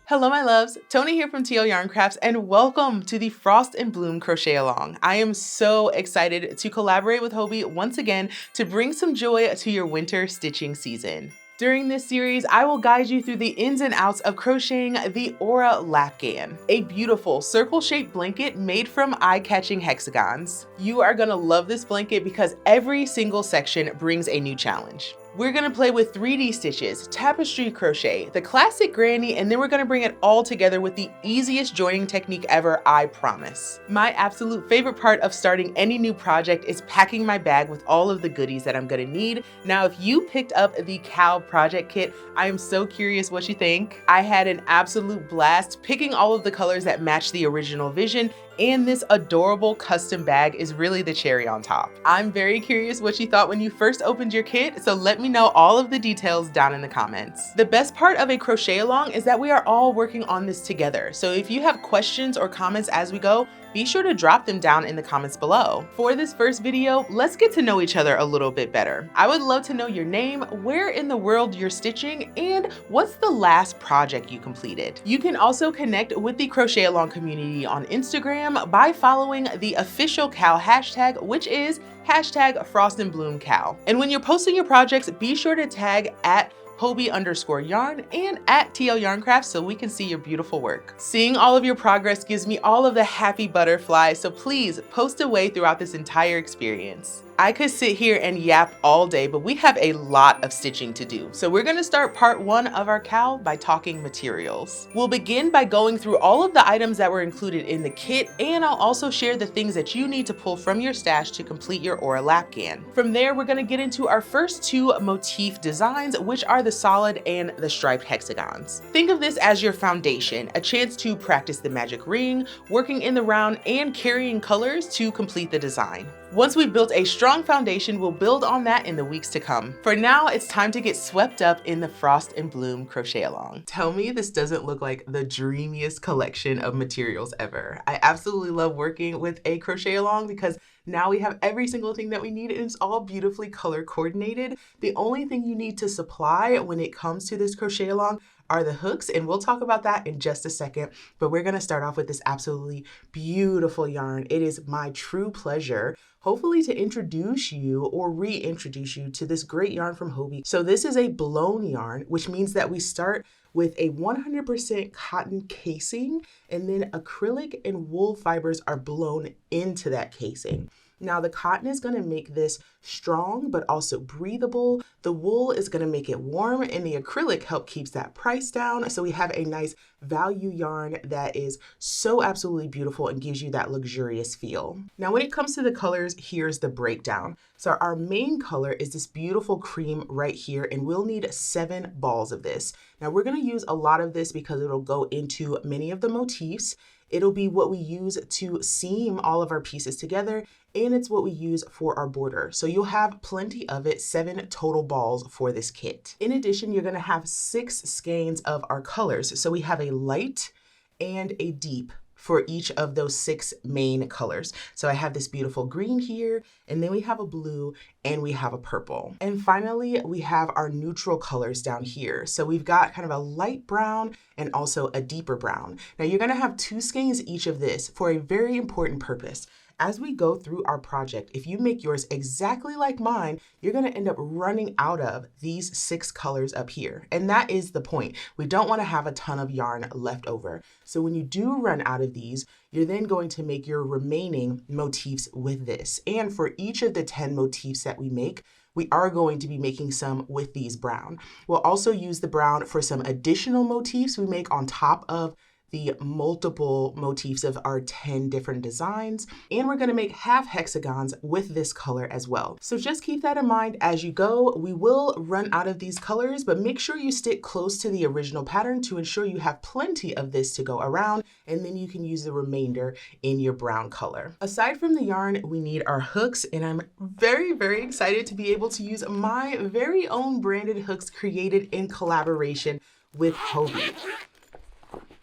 Hello my loves, Toni here from TL Yarn Crafts and welcome to the Frost and Bloom Crochet Along. I am so excited to collaborate with Hobbii once again to bring some joy to your winter stitching season. During this series, I will guide you through the ins and outs of crocheting the Aura Lapgan, a beautiful circle-shaped blanket made from eye-catching hexagons. You are gonna love this blanket because every single section brings a new challenge. We're gonna play with 3D stitches, tapestry crochet, the classic granny, and then we're gonna bring it all together with the easiest joining technique ever, I promise. My absolute favorite part of starting any new project is packing my bag with all of the goodies that I'm gonna need. Now, if you picked up the cow project kit, I am so curious what you think. I had an absolute blast picking all of the colors that match the original vision, and this adorable custom bag is really the cherry on top. I'm very curious what you thought when you first opened your kit, so let me know all of the details down in the comments. The best part of a crochet along is that we are all working on this together, so if you have questions or comments as we go, be sure to drop them down in the comments below. For this first video, let's get to know each other a little bit better. I would love to know your name, where in the world you're stitching, and what's the last project you completed. You can also connect with the Crochet Along community on Instagram by following the official cow hashtag, which is hashtag #FrostandBloomCow. And when you're posting your projects, be sure to tag at Hobbii_yarn and at TL Yarn Crafts so we can see your beautiful work. Seeing all of your progress gives me all of the happy butterflies, so please post away throughout this entire experience. I could sit here and yap all day, but we have a lot of stitching to do. So we're gonna start part 1 of our cow by talking materials. We'll begin by going through all of the items that were included in the kit, and I'll also share the things that you need to pull from your stash to complete your Aura Lapgan. From there, we're gonna get into our first 2 motif designs, which are the solid and the striped hexagons. Think of this as your foundation, a chance to practice the magic ring, working in the round, and carrying colors to complete the design. Once we've built a strong foundation, we'll build on that in the weeks to come. For now, it's time to get swept up in the Frost and Bloom Crochet Along. Tell me this doesn't look like the dreamiest collection of materials ever. I absolutely love working with a crochet along because now we have every single thing that we need and it's all beautifully color coordinated. The only thing you need to supply when it comes to this crochet along are the hooks, and we'll talk about that in just a second, but we're gonna start off with this absolutely beautiful yarn. It is my true pleasure, hopefully, to introduce you or reintroduce you to this great yarn from Hobbii. So this is a blown yarn, which means that we start with a 100% cotton casing, and then acrylic and wool fibers are blown into that casing. Now the cotton is gonna make this strong, but also breathable. The wool is gonna make it warm, and the acrylic keeps that price down. So we have a nice value yarn that is so absolutely beautiful and gives you that luxurious feel. Now, when it comes to the colors, here's the breakdown. So our main color is this beautiful cream right here, and we'll need 7 balls of this. Now we're gonna use a lot of this because it'll go into many of the motifs. It'll be what we use to seam all of our pieces together, and it's what we use for our border. So you'll have plenty of it, 7 total balls for this kit. In addition, you're gonna have 6 skeins of our colors. So we have a light and a deep for each of those 6 main colors. So I have this beautiful green here, and then we have a blue, and we have a purple. And finally, we have our neutral colors down here. So we've got kind of a light brown and also a deeper brown. Now you're gonna have 2 skeins each of this for a very important purpose. As we go through our project, if you make yours exactly like mine, you're gonna end up running out of these 6 colors up here. And that is the point. We don't wanna have a ton of yarn left over. So when you do run out of these, you're then going to make your remaining motifs with this. And for each of the 10 motifs that we make, we are going to be making some with these brown. We'll also use the brown for some additional motifs we make on top of the multiple motifs of our 10 different designs, and we're gonna make half hexagons with this color as well. So just keep that in mind as you go. We will run out of these colors, but make sure you stick close to the original pattern to ensure you have plenty of this to go around, and then you can use the remainder in your brown color. Aside from the yarn, we need our hooks, and I'm very, very excited to be able to use my very own branded hooks created in collaboration with Hobbii.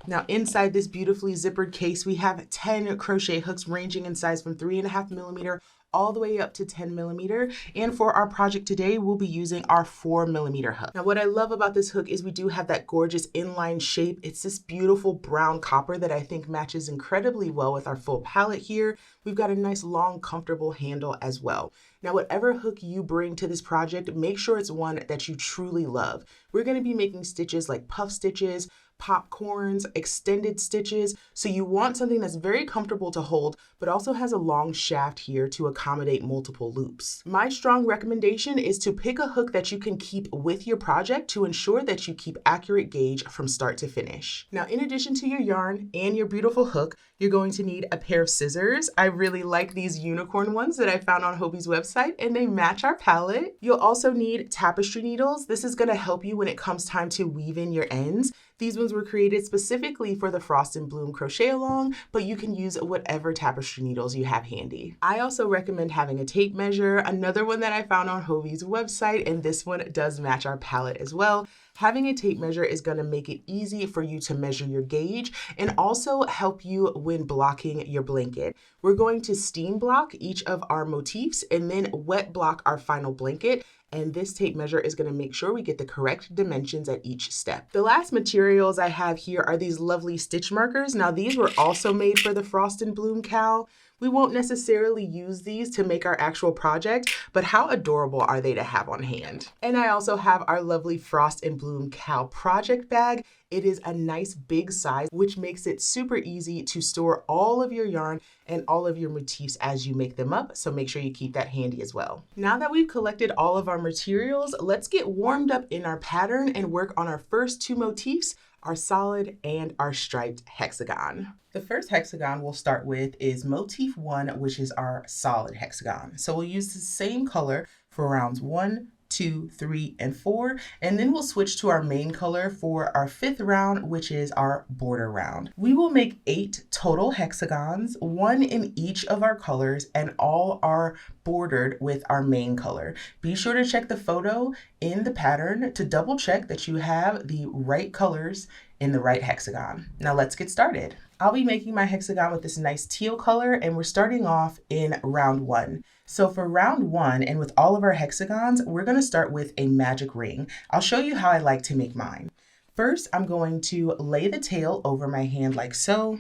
Now inside this beautifully zippered case, we have 10 crochet hooks ranging in size from 3.5mm all the way up to 10 millimeter. And for our project today, we'll be using our 4mm hook. Now, what I love about this hook is we do have that gorgeous inline shape. It's this beautiful brown copper that I think matches incredibly well with our full palette here. We've got a nice long, comfortable handle as well. Now, whatever hook you bring to this project, make sure it's one that you truly love. We're going to be making stitches like puff stitches, popcorns, extended stitches. So you want something that's very comfortable to hold, but also has a long shaft here to accommodate multiple loops. My strong recommendation is to pick a hook that you can keep with your project to ensure that you keep accurate gauge from start to finish. Now, in addition to your yarn and your beautiful hook, you're going to need a pair of scissors. I really like these unicorn ones that I found on Hobbie's website, and they match our palette. You'll also need tapestry needles. This is going to help you when it comes time to weave in your ends. These ones were created specifically for the Frost and Bloom crochet along, but you can use whatever tapestry needles you have handy. I also recommend having a tape measure, another one that I found on Hobbie's website, and this one does match our palette as well. Having a tape measure is going to make it easy for you to measure your gauge and also help you when blocking your blanket. We're going to steam block each of our motifs and then wet block our final blanket. And this tape measure is going to make sure we get the correct dimensions at each step. The last materials I have here are these lovely stitch markers. Now, these were also made for the Frost and Bloom cowl. We won't necessarily use these to make our actual project, but how adorable are they to have on hand? And I also have our lovely Frost and Bloom cowl project bag. It is a nice big size, which makes it super easy to store all of your yarn and all of your motifs as you make them up. So make sure you keep that handy as well. Now that we've collected all of our materials, let's get warmed up in our pattern and work on our first two motifs, our solid and our striped hexagon. The first hexagon we'll start with is motif 1, which is our solid hexagon. So we'll use the same color for rounds 1, 2, 3, and 4, and then we'll switch to our main color for our 5th round, which is our border round. We will make 8 total hexagons, 1 in each of our colors, and all are bordered with our main color. Be sure to check the photo in the pattern to double check that you have the right colors in the right hexagon. Now let's get started. I'll be making my hexagon with this nice teal color, and we're starting off in round 1. So for round 1, and with all of our hexagons, we're going to start with a magic ring. I'll show you how I like to make mine. First, I'm going to lay the tail over my hand like so,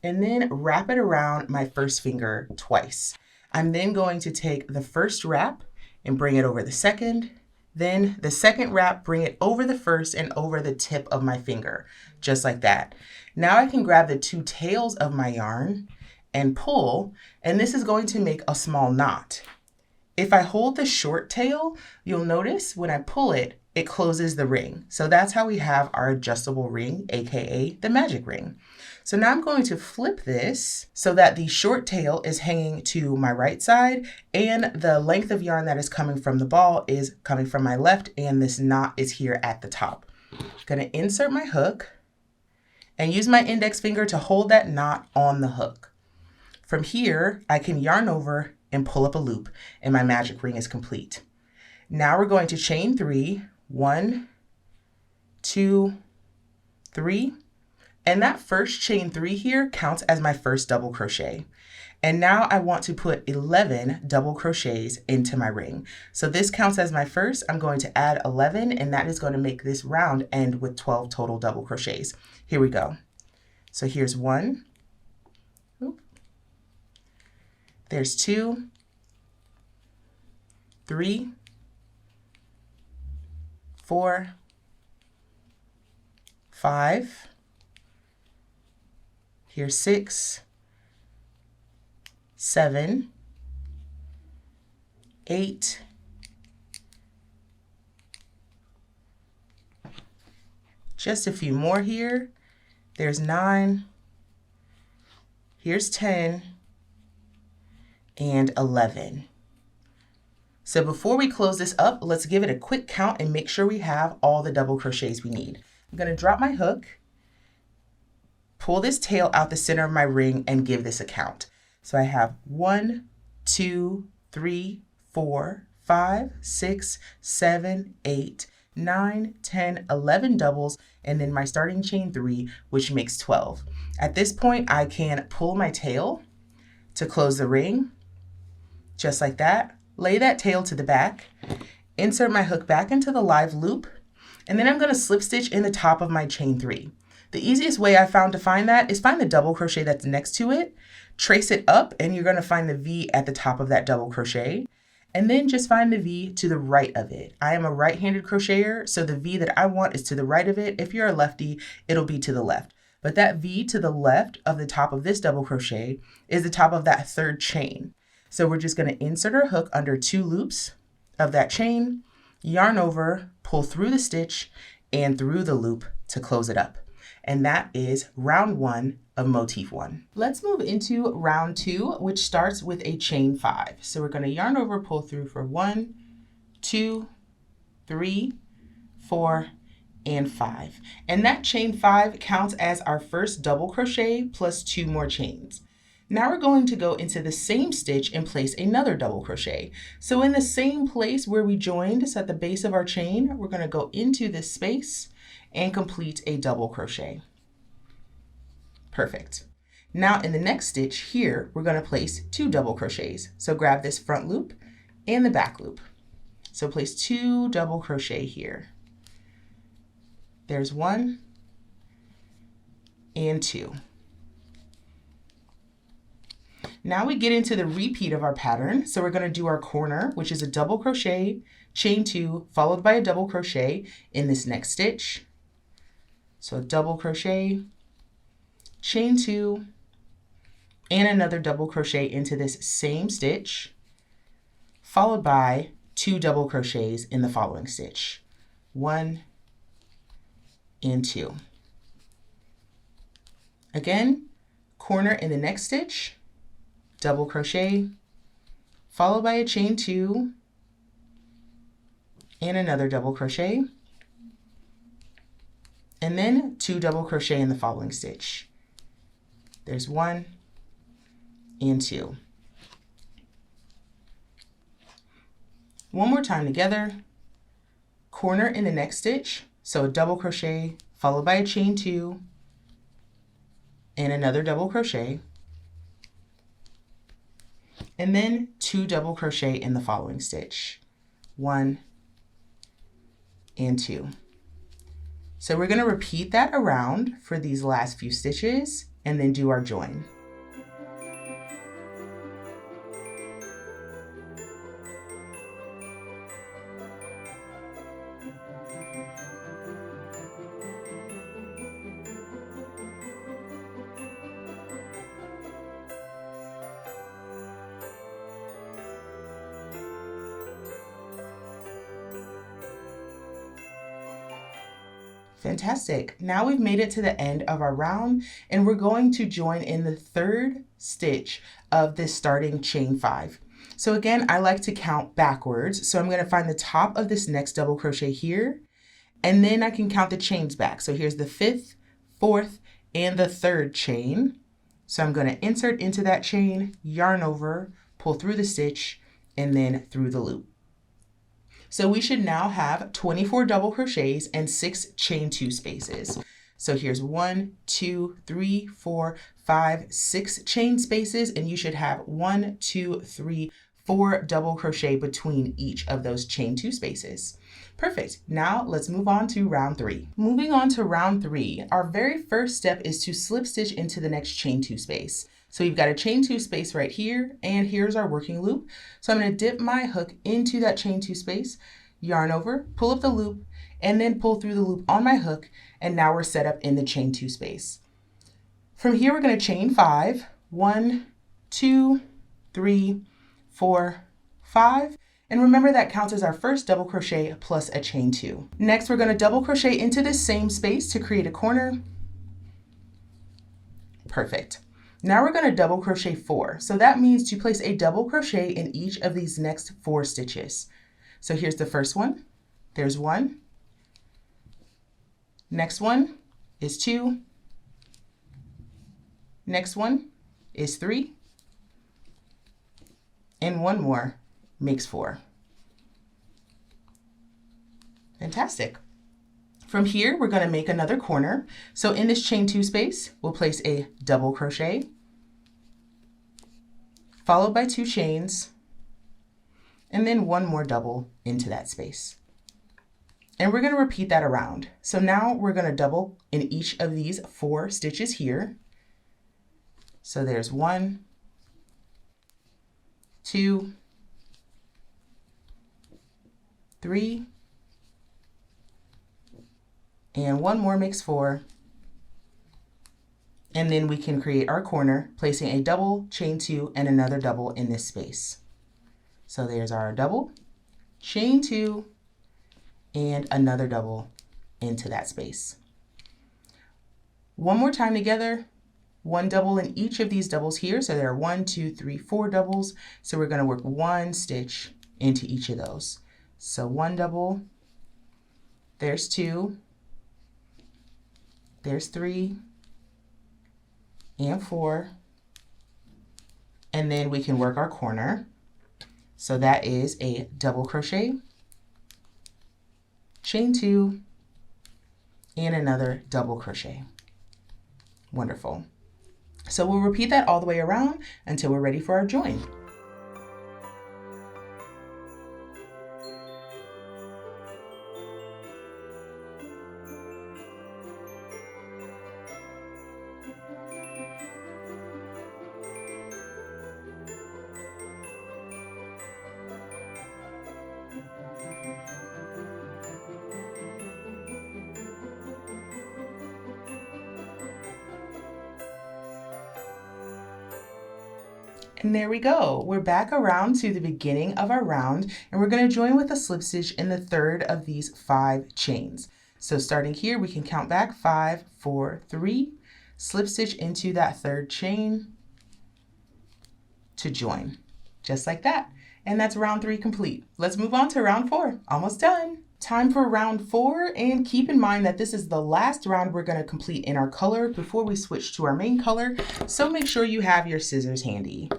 and then wrap it around my first finger twice. I'm then going to take the first wrap and bring it over the second, then the second wrap, bring it over the first and over the tip of my finger, just like that. Now I can grab the 2 tails of my yarn and pull, and this is going to make a small knot. If I hold the short tail, you'll notice when I pull it, it closes the ring. So that's how we have our adjustable ring, aka the magic ring. So now I'm going to flip this so that the short tail is hanging to my right side and the length of yarn that is coming from the ball is coming from my left, and this knot is here at the top. I'm going to insert my hook and use my index finger to hold that knot on the hook. From here, I can yarn over and pull up a loop, and my magic ring is complete. Now we're going to chain 3, 1, 2, 3, and that first chain 3 here counts as my first double crochet. And now I want to put 11 double crochets into my ring. So this counts as my first. I'm going to add 11, and that is going to make this round end with 12 total double crochets. Here we go. So here's 1. There's 2, 3, 4, 5. Here's 6, 7, 8, 9. Just a few more here. There's 9. Here's 10. And 11. So before we close this up, let's give it a quick count and make sure we have all the double crochets we need. I'm going to drop my hook, pull this tail out the center of my ring, and give this a count. So I have 1, 2, 3, 4, 5, 6, 7, 8, 9, 10, 11 doubles, and then my starting chain 3, which makes 12. At this point, I can pull my tail to close the ring, just like that. Lay that tail to the back, insert my hook back into the live loop, and then I'm going to slip stitch in the top of my chain 3. The easiest way I found to find that is find the double crochet that's next to it, trace it up, and you're going to find the V at the top of that double crochet, and then just find the V to the right of it. I am a right-handed crocheter, so the V that I want is to the right of it. If you're a lefty, it'll be to the left. But that V to the left of the top of this double crochet is the top of that 3rd chain. So we're just going to insert our hook under 2 loops of that chain, yarn over, pull through the stitch and through the loop to close it up. And that is round 1 of motif 1. Let's move into round 2, which starts with a chain 5. So we're going to yarn over, pull through for 1, 2, 3, 4, and 5. And that chain 5 counts as our first double crochet plus 2 more chains. Now we're going to go into the same stitch and place another double crochet. So in the same place where we joined, so at the base of our chain, we're going to go into this space and complete a double crochet. Perfect. Now in the next stitch here, we're going to place 2 double crochets. So grab this front loop and the back loop. So place 2 double crochet here. There's 1 and 2. Now we get into the repeat of our pattern. So we're going to do our corner, which is a double crochet, chain 2, followed by a double crochet in this next stitch. So a double crochet, chain 2, and another double crochet into this same stitch, followed by 2 double crochets in the following stitch. 1 and 2. Again, corner in the next stitch, double crochet, followed by a chain 2 and another double crochet, and then 2 double crochet in the following stitch. There's 1 and 2. One more time together, corner in the next stitch, so a double crochet followed by a chain 2 and another double crochet, and then 2 double crochet in the following stitch. 1 and 2. So we're going to repeat that around for these last few stitches and then do our join. Fantastic. Now we've made it to the end of our round and we're going to join in the 3rd stitch of this starting chain 5. So again, I like to count backwards. So I'm going to find the top of this next double crochet here, and then I can count the chains back. So here's the 5th, 4th, and the 3rd chain. So I'm going to insert into that chain, yarn over, pull through the stitch, and then through the loop. So we should now have 24 double crochets and 6 chain 2 spaces. So here's 1, 2, 3, 4, 5, 6 chain spaces, and you should have 1, 2, 3, 4 double crochet between each of those chain 2 spaces. Perfect. Now let's move on to round 3. Moving on to round 3, our very first step is to slip stitch into the next chain 2 space. So you've got a chain 2 space right here, and here's our working loop. So I'm going to dip my hook into that chain 2 space, yarn over, pull up the loop, and then pull through the loop on my hook, and now we're set up in the chain 2 space. From here, we're going to chain 5, 1, 2, 3, 4, 5, and remember that counts as our first double crochet plus a chain 2. Next, we're going to double crochet into this same space to create a corner. Perfect. Now we're going to double crochet 4. So that means to place a double crochet in each of these next 4 stitches. So here's the first one. There's 1. Next one is 2. Next one is 3. And one more makes 4. Fantastic. From here, we're going to make another corner. So in this chain 2 space, we'll place a double crochet, followed by 2 chains, and then one more double into that space. And we're going to repeat that around. So now we're going to double in each of these 4 stitches here. So there's 1, 2, 3, and one more makes 4. And then we can create our corner, placing a double, chain 2, and another double in this space. So there's our double, chain 2, and another double into that space. One more time together, 1 double in each of these doubles here. So there are 1, 2, 3, 4 doubles. So we're going to work 1 stitch into each of those. So 1 double, there's 2, there's 3, and 4. And then we can work our corner. So that is a double crochet, chain 2, and another double crochet. Wonderful. So we'll repeat that all the way around until we're ready for our join. And there we go. We're back around to the beginning of our round, and we're going to join with a slip stitch in the 3rd of these 5 chains. So starting here, we can count back 5, 4, 3, slip stitch into that 3rd chain to join, just like that. And that's round 3 complete. Let's move on to round 4. Almost done. Time for round 4, and keep in mind that this is the last round we're going to complete in our color before we switch to our main color, so make sure you have your scissors handy.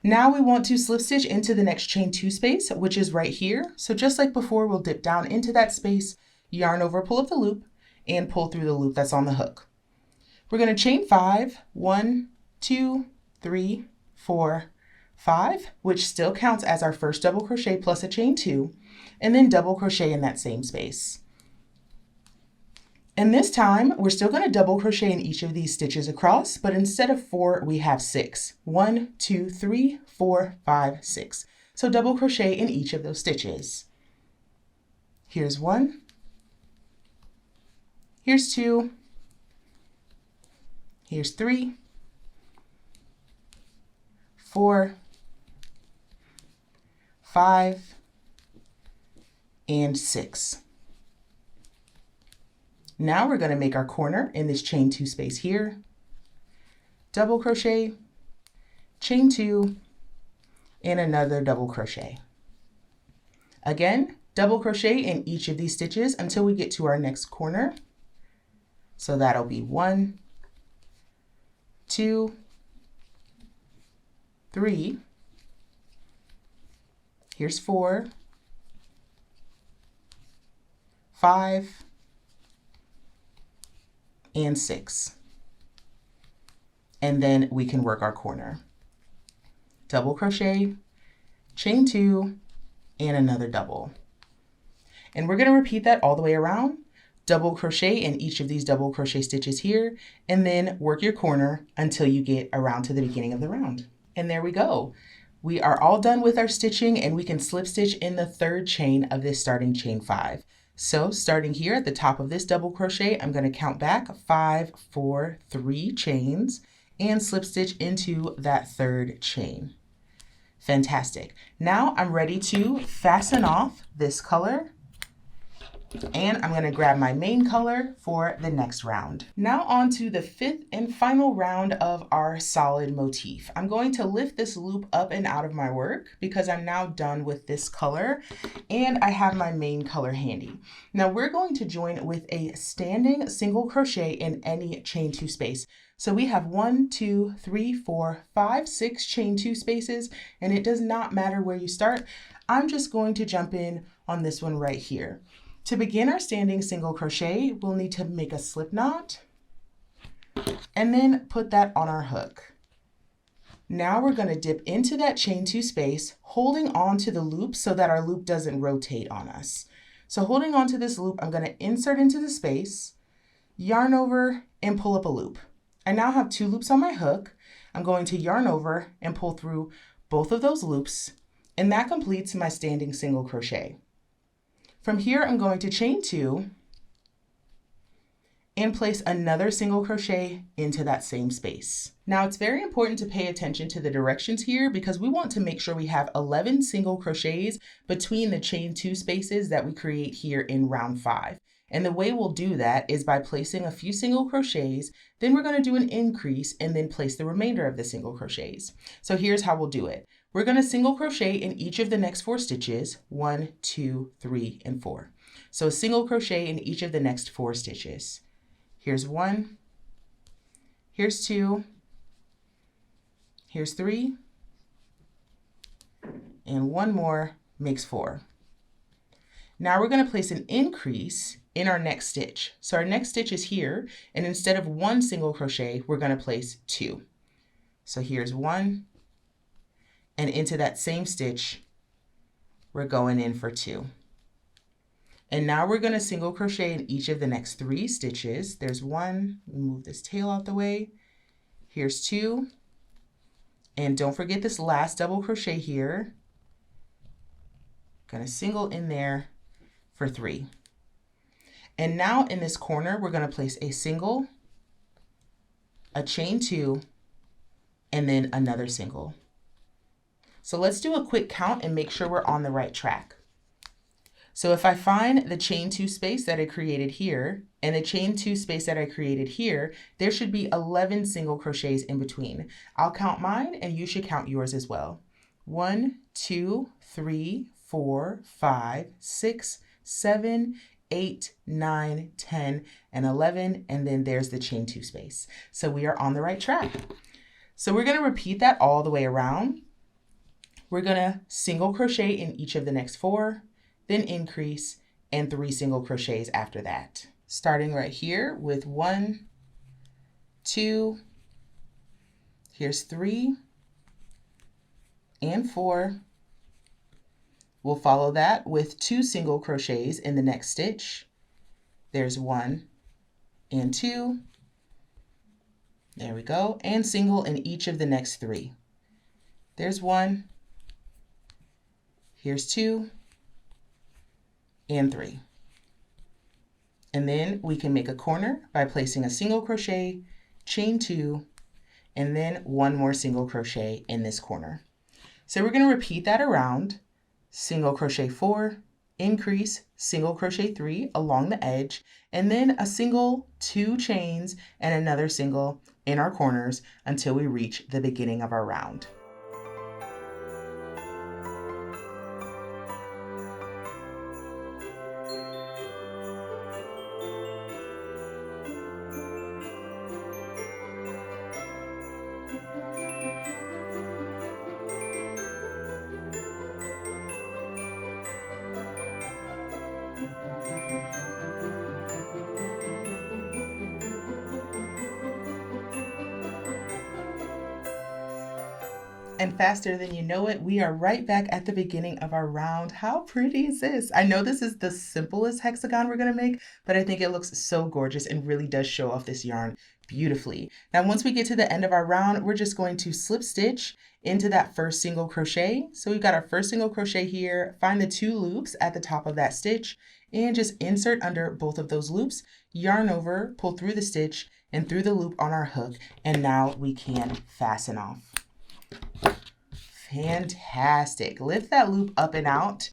Now we want to slip stitch into the next chain 2 space, which is right here. So just like before, we'll dip down into that space, yarn over, pull up the loop, and pull through the loop that's on the hook. We're going to chain 5, 1, 2, 3, 4, 5, which still counts as our first double crochet plus a chain 2, and then double crochet in that same space. And this time, we're still going to double crochet in each of these stitches across, but instead of 4, we have 6. 1, 2, 3, 4, 5, 6. So double crochet in each of those stitches. Here's 1. Here's 2. Here's 3. 4. 5. And 6. Now we're going to make our corner in this chain 2 space here. Double crochet, chain 2, and another double crochet. Again, double crochet in each of these stitches until we get to our next corner. So that'll be 1, 2, 3. Here's 4, 5, and 6. And then we can work our corner. Double crochet, chain 2, and another double. And we're going to repeat that all the way around. Double crochet in each of these double crochet stitches here, and then work your corner until you get around to the beginning of the round. And there we go. We are all done with our stitching, and we can slip stitch in the 3rd chain of this starting chain 5. So starting here at the top of this double crochet, I'm going to count back 5, 4, 3 chains and slip stitch into that 3rd chain. Fantastic. Now I'm ready to fasten off this color, and I'm going to grab my main color for the next round. Now on to the 5th and final round of our solid motif. I'm going to lift this loop up and out of my work because I'm now done with this color and I have my main color handy. Now we're going to join with a standing single crochet in any chain 2 space. So we have 1, 2, 3, 4, 5, 6 chain 2 spaces, and it does not matter where you start. I'm just going to jump in on this one right here. To begin our standing single crochet, we'll need to make a slip knot and then put that on our hook. Now we're going to dip into that chain 2 space, holding on to the loop so that our loop doesn't rotate on us. So holding on to this loop, I'm going to insert into the space, yarn over, and pull up a loop. I now have 2 loops on my hook. I'm going to yarn over and pull through both of those loops, and that completes my standing single crochet. From here, I'm going to chain 2 and place another single crochet into that same space. Now it's very important to pay attention to the directions here because we want to make sure we have 11 single crochets between the chain 2 spaces that we create here in round 5. And the way we'll do that is by placing a few single crochets, then we're going to do an increase and then place the remainder of the single crochets. So here's how we'll do it. We're going to single crochet in each of the next 4 stitches, 1, 2, 3, and 4. So a single crochet in each of the next 4 stitches. Here's 1, here's 2, here's 3, and 1 more makes 4. Now we're going to place an increase in our next stitch. So our next stitch is here, and instead of 1 single crochet, we're going to place 2. So here's 1, and into that same stitch, we're going in for 2. And now we're going to single crochet in each of the next 3 stitches. There's 1, move this tail out the way. Here's 2, and don't forget this last double crochet here. Going to single in there for 3. And now in this corner, we're going to place a single, a chain 2, and then another single. So let's do a quick count and make sure we're on the right track. So if I find the chain 2 space that I created here and the chain 2 space that I created here, there should be 11 single crochets in between. I'll count mine and you should count yours as well. 1, 2, 3, 4, 5, 6, 7, 8, 9, 10, and 11, and then there's the chain 2 space. So we are on the right track. So we're going to repeat that all the way around. We're going to single crochet in each of the next 4, then increase, and 3 single crochets after that. Starting right here with 1, 2, here's 3, and 4. We'll follow that with 2 single crochets in the next stitch. There's 1 and 2. There we go. And single in each of the next 3. There's 1. Here's 2. And 3. And then we can make a corner by placing a single crochet, chain 2, and then 1 more single crochet in this corner. So we're going to repeat that around. Single crochet 4, increase, single crochet 3 along the edge, and then a single, 2 chains, and another single in our corners until we reach the beginning of our round. And faster than you know it, we are right back at the beginning of our round. How pretty is this? I know this is the simplest hexagon we're gonna make, but I think it looks so gorgeous and really does show off this yarn beautifully. Now, once we get to the end of our round, we're just going to slip stitch into that first single crochet. So we've got our first single crochet here, find the 2 loops at the top of that stitch, and just insert under both of those loops, yarn over, pull through the stitch and through the loop on our hook, and now we can fasten off. Fantastic. Lift that loop up and out.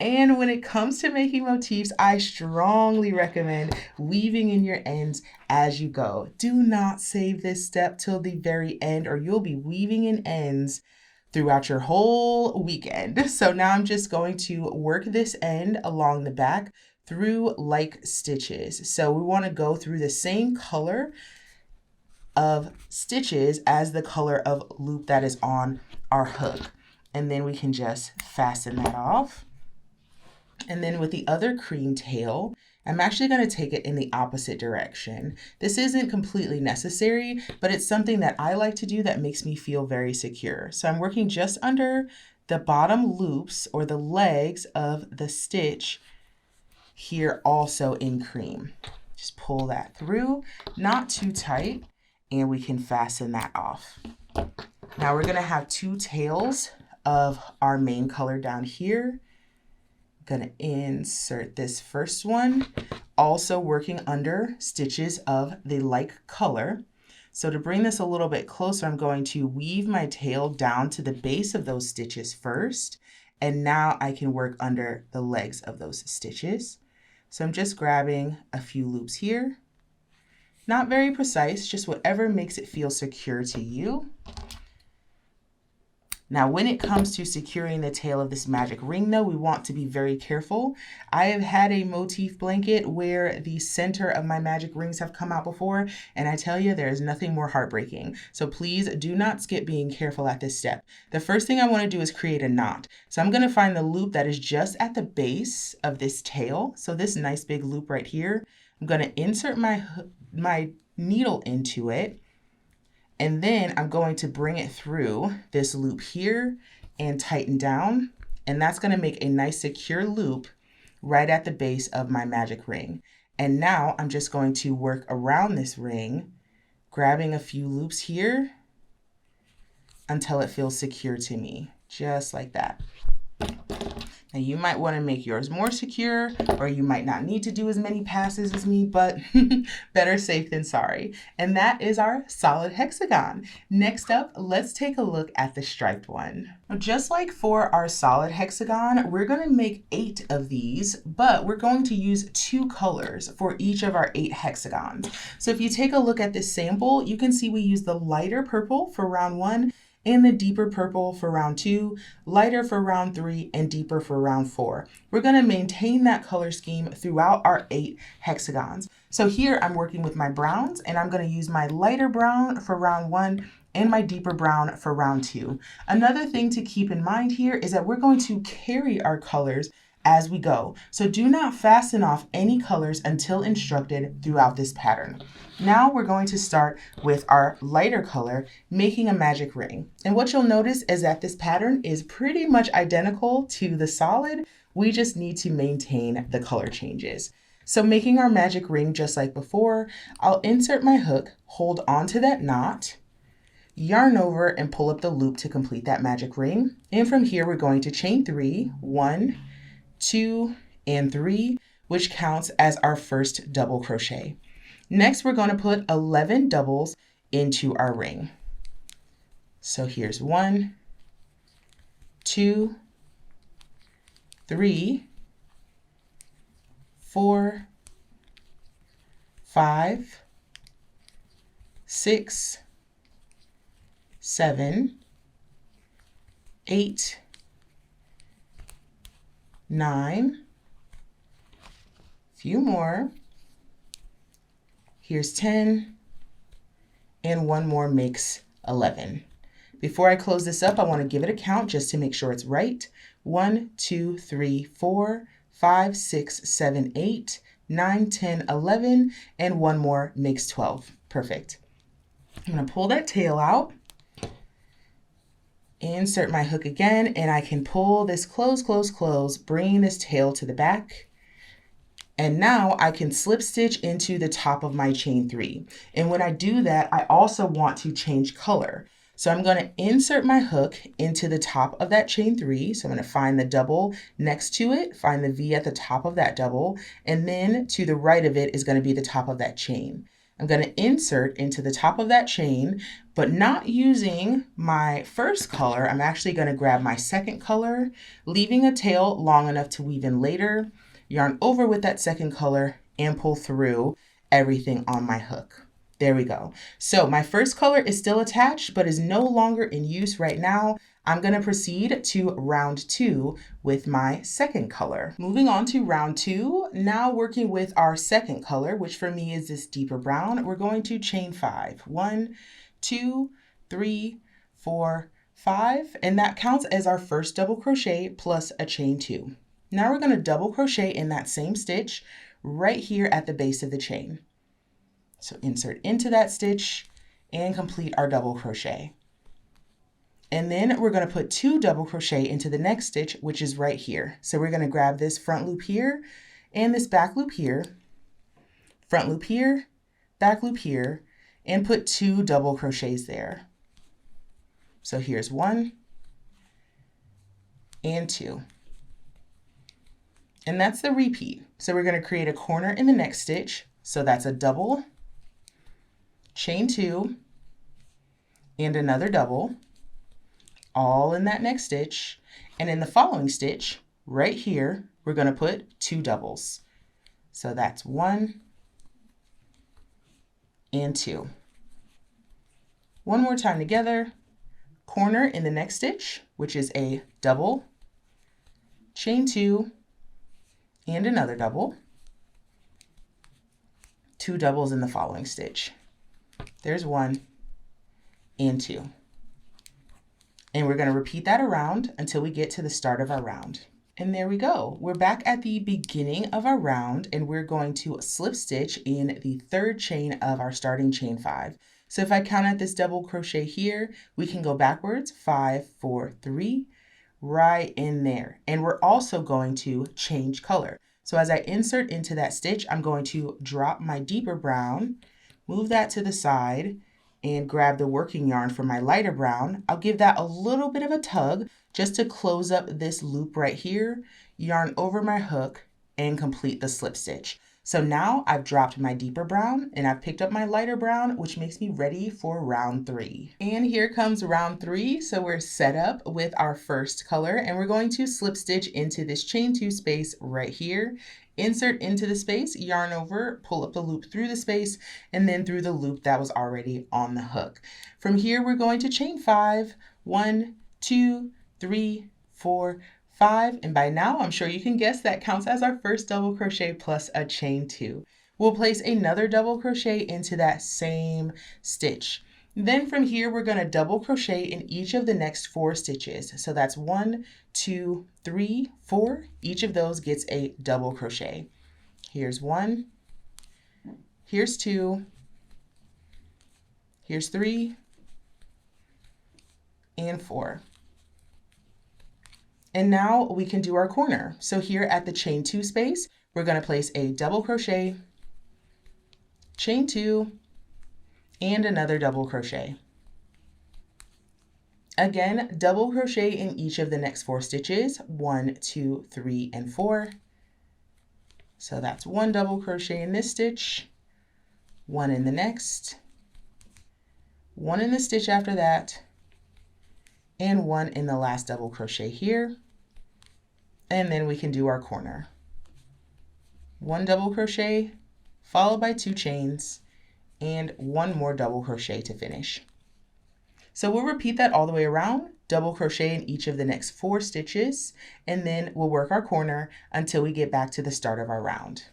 And when it comes to making motifs, I strongly recommend weaving in your ends as you go. Do not save this step till the very end or you'll be weaving in ends throughout your whole weekend. So now I'm just going to work this end along the back through like stitches. So we want to go through the same color of stitches as the color of loop that is on our hook. And then we can just fasten that off. And then with the other cream tail, I'm actually going to take it in the opposite direction. This isn't completely necessary, but it's something that I like to do that makes me feel very secure. So I'm working just under the bottom loops or the legs of the stitch here also in cream. Just pull that through, not too tight, and we can fasten that off. Now we're going to have two tails of our main color down here. Going to insert this first one, also working under stitches of the like color. So to bring this a little bit closer, I'm going to weave my tail down to the base of those stitches first, and now I can work under the legs of those stitches. So I'm just grabbing a few loops here. Not very precise, just whatever makes it feel secure to you. Now, when it comes to securing the tail of this magic ring, though, we want to be very careful. I have had a motif blanket where the center of my magic rings have come out before, and I tell you, there is nothing more heartbreaking. So please do not skip being careful at this step. The first thing I want to do is create a knot. So I'm going to find the loop that is just at the base of this tail. So this nice big loop right here, I'm going to insert my needle into it. And then I'm going to bring it through this loop here and tighten down. And that's going to make a nice secure loop right at the base of my magic ring. And now I'm just going to work around this ring, grabbing a few loops here until it feels secure to me, just like that. Now you might want to make yours more secure, or you might not need to do as many passes as me, but better safe than sorry. And that is our solid hexagon. Next up, let's take a look at the striped one. Now, just like for our solid hexagon, we're going to make 8 of these, but we're going to use 2 colors for each of our 8 hexagons. So if you take a look at this sample, you can see we use the lighter purple for round 1, and the deeper purple for round 2, lighter for round 3, and deeper for round 4. We're going to maintain that color scheme throughout our 8 hexagons. So here I'm working with my browns, and I'm going to use my lighter brown for round 1 and my deeper brown for round 2. Another thing to keep in mind here is that we're going to carry our colors as we go. So do not fasten off any colors until instructed throughout this pattern. Now we're going to start with our lighter color, making a magic ring. And what you'll notice is that this pattern is pretty much identical to the solid. We just need to maintain the color changes. So making our magic ring just like before, I'll insert my hook, hold onto that knot, yarn over and pull up the loop to complete that magic ring. And from here, we're going to chain 3, 1, 2, and 3, which counts as our first double crochet. Next, we're going to put 11 doubles into our ring. So here's 1, 2, 3, 4, 5, 6, 7, 8, 9, few more, here's 10, and one more makes 11. Before I close this up, I want to give it a count just to make sure it's right. 1, 2, 3, 4, 5, 6, 7, 8, 9, 10, 11, and one more makes 12. Perfect. I'm going to pull that tail out. Insert my hook again, and I can pull this close, close, close, bringing this tail to the back. And now I can slip stitch into the top of my chain 3. And when I do that, I also want to change color. So I'm going to insert my hook into the top of that chain 3. So I'm going to find the double next to it, find the V at the top of that double, and then to the right of it is going to be the top of that chain. I'm going to insert into the top of that chain, but not using my first color. I'm actually going to grab my second color, leaving a tail long enough to weave in later, yarn over with that second color, and pull through everything on my hook. There we go. So my first color is still attached, but is no longer in use right now. I'm going to proceed to round 2 with my second color. Moving on to round 2, now working with our second color, which for me is this deeper brown, we're going to chain 5. 1, 2, 3, 4, 5, and that counts as our first double crochet plus a chain 2. Now we're going to double crochet in that same stitch right here at the base of the chain. So insert into that stitch and complete our double crochet. And then we're going to put 2 double crochet into the next stitch, which is right here. So we're going to grab this front loop here and this back loop here, front loop here, back loop here, and put 2 double crochets there. So here's 1 and 2. And that's the repeat. So we're going to create a corner in the next stitch. So that's a double, chain 2, and another double, all in that next stitch. And in the following stitch, right here, we're going to put 2 doubles. So that's 1 and 2. One more time together, corner in the next stitch, which is a double, chain 2, and another double, 2 doubles in the following stitch. There's 1 and 2. And we're going to repeat that around until we get to the start of our round. And there we go. We're back at the beginning of our round, and we're going to slip stitch in the 3rd chain of our starting chain 5. So if I count at this double crochet here, we can go backwards, 5, 4, 3, right in there. And we're also going to change color. So as I insert into that stitch, I'm going to drop my deeper brown, move that to the side, and grab the working yarn for my lighter brown. I'll give that a little bit of a tug just to close up this loop right here, yarn over my hook, and complete the slip stitch. So now I've dropped my deeper brown and I've picked up my lighter brown, which makes me ready for round 3. And here comes round 3. So we're set up with our first color, and we're going to slip stitch into this chain 2 space right here. Insert into the space, yarn over, pull up the loop through the space, and then through the loop that was already on the hook. From here, we're going to chain 5, 1, 2, 3, 4, 5, and by now I'm sure you can guess that counts as our first double crochet plus a chain 2. We'll place another double crochet into that same stitch. Then from here we're going to double crochet in each of the next 4 stitches. So that's 1, 2, 3, 4. Each of those gets a double crochet. Here's 1, here's 2, here's 3, and 4. And now we can do our corner. So here at the chain 2 space, we're going to place a double crochet, chain 2, and another double crochet. Again, double crochet in each of the next 4 stitches, 1, 2, 3, and 4. So that's 1 double crochet in this stitch, 1 in the next, 1 in the stitch after that, and 1 in the last double crochet here. And then we can do our corner. 1 double crochet, followed by 2 chains, and 1 more double crochet to finish. So we'll repeat that all the way around, double crochet in each of the next 4 stitches, and then we'll work our corner until we get back to the start of our round.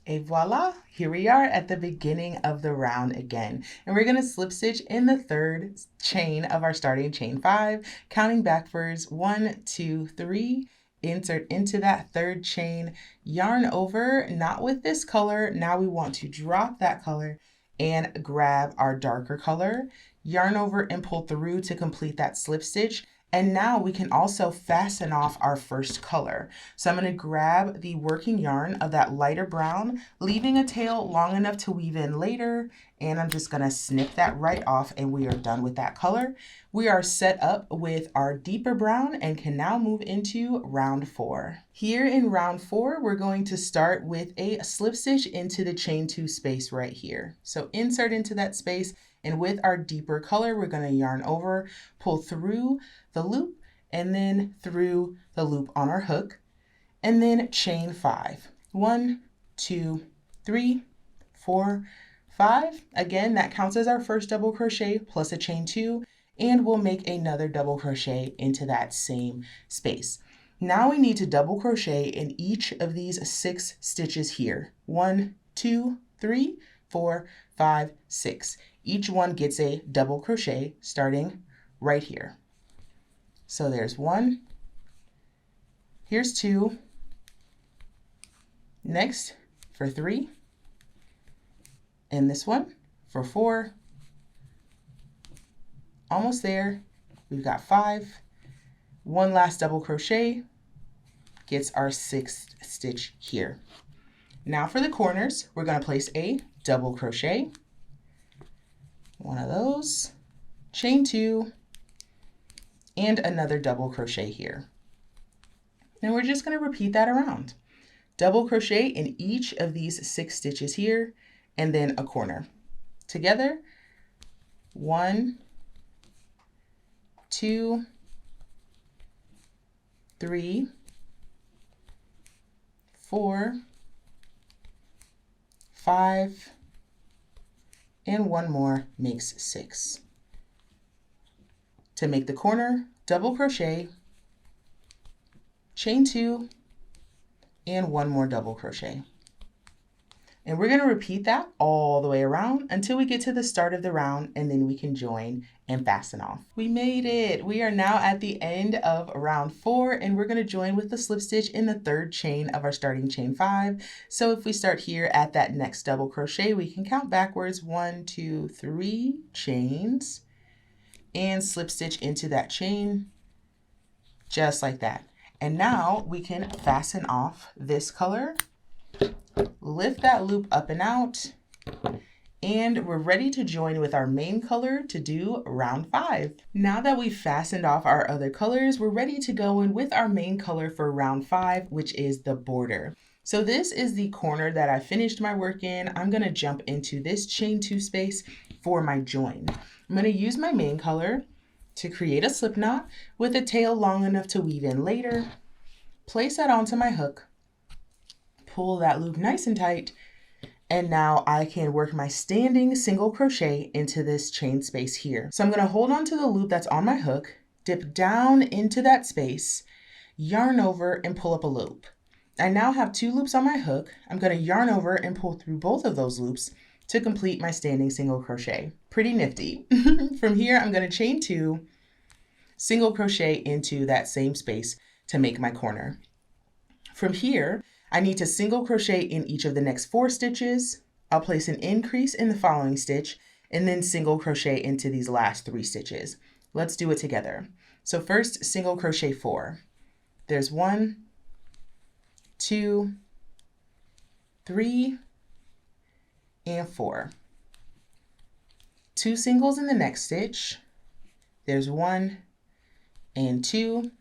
Et voila, here we are at the beginning of the round again. And we're going to slip stitch in the 3rd chain of our starting chain 5, counting backwards, 1, 2, 3, insert into that 3rd chain, yarn over, not with this color. Now we want to drop that color and grab our darker color, yarn over and pull through to complete that slip stitch. And now we can also fasten off our first color. So I'm going to grab the working yarn of that lighter brown, leaving a tail long enough to weave in later. And I'm just going to snip that right off and we are done with that color. We are set up with our deeper brown and can now move into round 4. Here in round 4, we're going to start with a slip stitch into the chain 2 space right here. So insert into that space. And with our deeper color, we're going to yarn over, pull through the loop, and then through the loop on our hook, and then chain 5. 1, 2, 3, 4, 5. Again, that counts as our first double crochet plus a chain 2, and we'll make another double crochet into that same space. Now we need to double crochet in each of these 6 stitches here. 1, 2, 3, 4, 5, 6. Each one gets a double crochet starting right here. So there's 1, here's 2, Next for 3, and this one for 4, almost there. We've got 5, one last double crochet gets our 6th stitch here. Now for the corners, we're going to place a double crochet, one of those, chain 2, and another double crochet here. And we're just going to repeat that around. Double crochet in each of these 6 stitches here, and then a corner. Together, 1, 2, 3, 4, 5, and one more makes 6. To make the corner, double crochet, chain 2, and one more double crochet. And we're going to repeat that all the way around until we get to the start of the round, and then we can join and fasten off. We made it. We are now at the end of round 4, and we're going to join with the slip stitch in the 3rd chain of our starting chain 5. So if we start here at that next double crochet, we can count backwards 1, 2, 3 chains and slip stitch into that chain just like that. And now we can fasten off this color, lift that loop up and out, and we're ready to join with our main color to do round 5. Now that we've fastened off our other colors, we're ready to go in with our main color for round 5, which is the border. So this is the corner that I finished my work in. I'm going to jump into this chain 2 space for my join. I'm going to use my main color to create a slip knot with a tail long enough to weave in later. Place that onto my hook, pull that loop nice and tight, and now I can work my standing single crochet into this chain space here. So I'm going to hold on to the loop that's on my hook, dip down into that space, yarn over and pull up a loop. I now have 2 loops on my hook. I'm going to yarn over and pull through both of those loops to complete my standing single crochet. Pretty nifty. From here, I'm going to chain 2, single crochet into that same space to make my corner. From here, I need to single crochet in each of the next 4 stitches. I'll place an increase in the following stitch and then single crochet into these last 3 stitches. Let's do it together. So first, single crochet 4. There's 1, 2, 3, and 4. 2 singles in the next stitch. There's 1 and 2.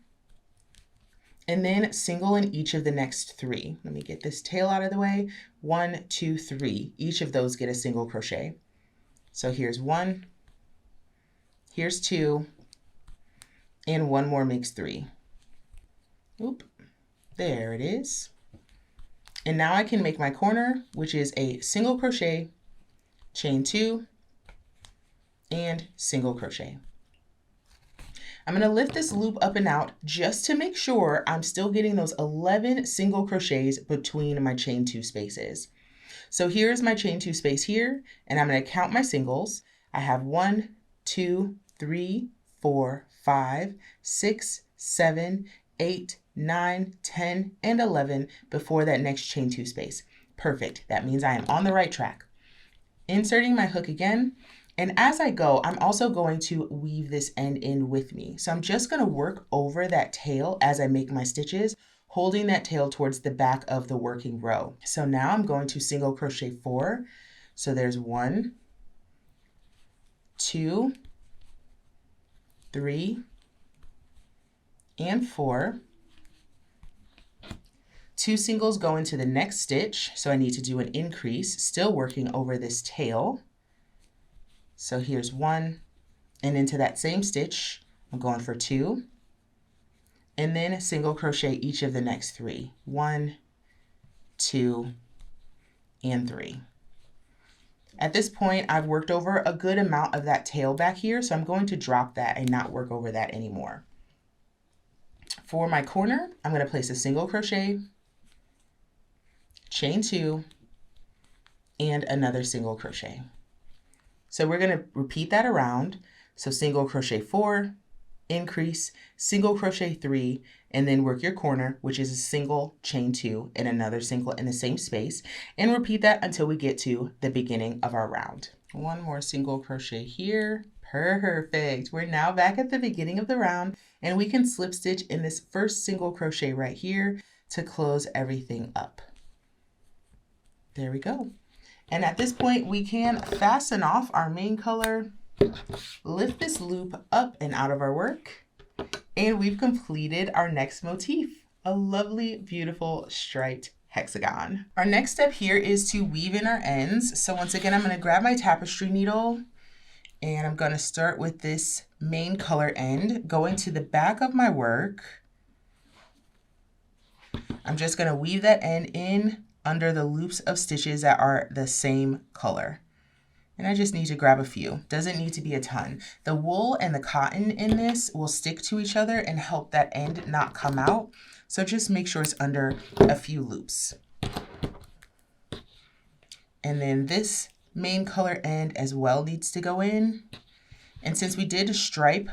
And then single in each of the next 3. Let me get this tail out of the way. 1, 2, 3. Each of those get a single crochet. So here's 1, here's 2, and one more makes 3. Oop, there it is. And now I can make my corner, which is a single crochet, chain 2, and single crochet. I'm going to lift this loop up and out just to make sure I'm still getting those 11 single crochets between my chain 2 spaces. So here's my chain 2 space here, and I'm going to count my singles. I have 1, 2, 3, 4, 5, 6, 7, 8, 9, 10, and 11 before that next chain 2 space. Perfect. That means I am on the right track. Inserting my hook again. And as I go, I'm also going to weave this end in with me. So I'm just going to work over that tail as I make my stitches, holding that tail towards the back of the working row. So now I'm going to single crochet 4. So there's 1, 2, 3, and 4. 2 singles go into the next stitch. So I need to do an increase, still working over this tail. So here's 1, and into that same stitch, I'm going for 2, and then single crochet each of the next 3. 1, 2, and 3. At this point, I've worked over a good amount of that tail back here, so I'm going to drop that and not work over that anymore. For my corner, I'm going to place a single crochet, chain 2, and another single crochet. So we're going to repeat that around. So single crochet 4, increase, single crochet 3, and then work your corner, which is a single chain 2 and another single in the same space, and repeat that until we get to the beginning of our round. One more single crochet here. Perfect. We're now back at the beginning of the round, and we can slip stitch in this first single crochet right here to close everything up. There we go. And at this point, we can fasten off our main color, lift this loop up and out of our work, and we've completed our next motif, a lovely, beautiful striped hexagon. Our next step here is to weave in our ends. So once again, I'm going to grab my tapestry needle, and I'm going to start with this main color end, going to the back of my work. I'm just going to weave that end in under the loops of stitches that are the same color. And I just need to grab a few. Doesn't need to be a ton. The wool and the cotton in this will stick to each other and help that end not come out. So just make sure it's under a few loops. And then this main color end as well needs to go in. And since we did stripe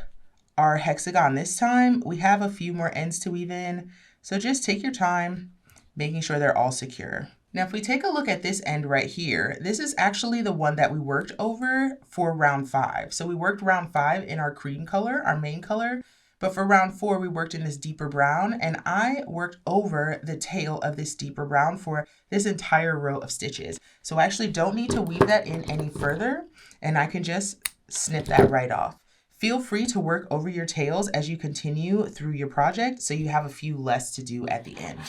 our hexagon this time, we have a few more ends to weave in. So just take your time, making sure they're all secure. Now, if we take a look at this end right here, this is actually the one that we worked over for round 5. So we worked round 5 in our cream color, our main color, but for round 4, we worked in this deeper brown, and I worked over the tail of this deeper brown for this entire row of stitches. So I actually don't need to weave that in any further, and I can just snip that right off. Feel free to work over your tails as you continue through your project so you have a few less to do at the end.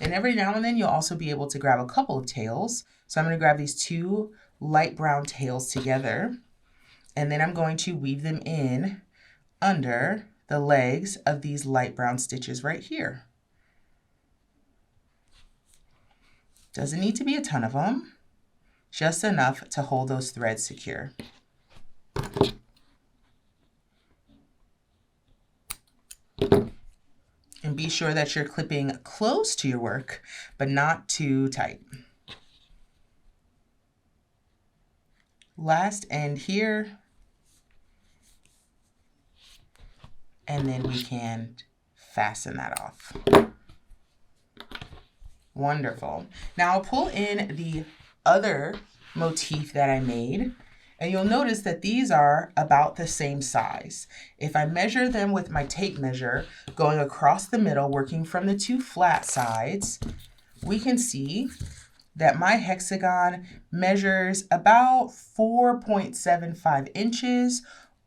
And every now and then you'll also be able to grab a couple of tails. So I'm going to grab these 2 light brown tails together, and then I'm going to weave them in under the legs of these light brown stitches right here. Doesn't need to be a ton of them, just enough to hold those threads secure. And be sure that you're clipping close to your work, but not too tight. Last end here. And then we can fasten that off. Wonderful. Now I'll pull in the other motif that I made. And you'll notice that these are about the same size. If I measure them with my tape measure, going across the middle, working from the 2 flat sides, we can see that my hexagon measures about 4.75 inches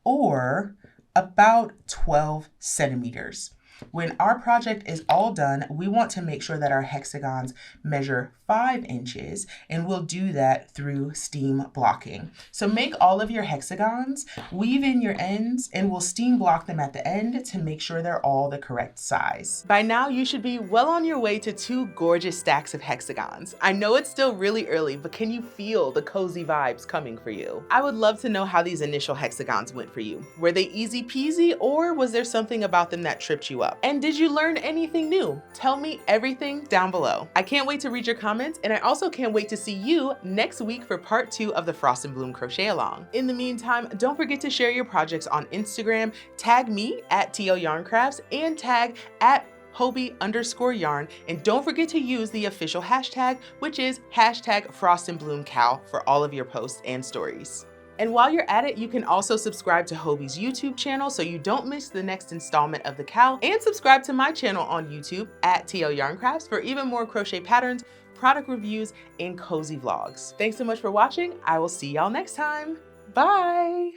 or about 12 centimeters. When our project is all done, we want to make sure that our hexagons measure 5 inches, and we'll do that through steam blocking. So make all of your hexagons, weave in your ends, and we'll steam block them at the end to make sure they're all the correct size. By now, you should be well on your way to 2 gorgeous stacks of hexagons. I know it's still really early, but can you feel the cozy vibes coming for you? I would love to know how these initial hexagons went for you. Were they easy peasy, or was there something about them that tripped you up? And did you learn anything new? Tell me everything down below. I can't wait to read your comments, and I also can't wait to see you next week for part 2 of the Frost and Bloom Crochet Along. In the meantime, don't forget to share your projects on Instagram, tag me at TL Yarn Crafts, and tag at Hobbii_yarn, and don't forget to use the official hashtag, which is hashtag #FrostandBloomCal for all of your posts and stories. And while you're at it, you can also subscribe to Hobbii's YouTube channel so you don't miss the next installment of the cow, and subscribe to my channel on YouTube at TL Yarn Crafts for even more crochet patterns, product reviews, and cozy vlogs. Thanks so much for watching. I will see y'all next time. Bye.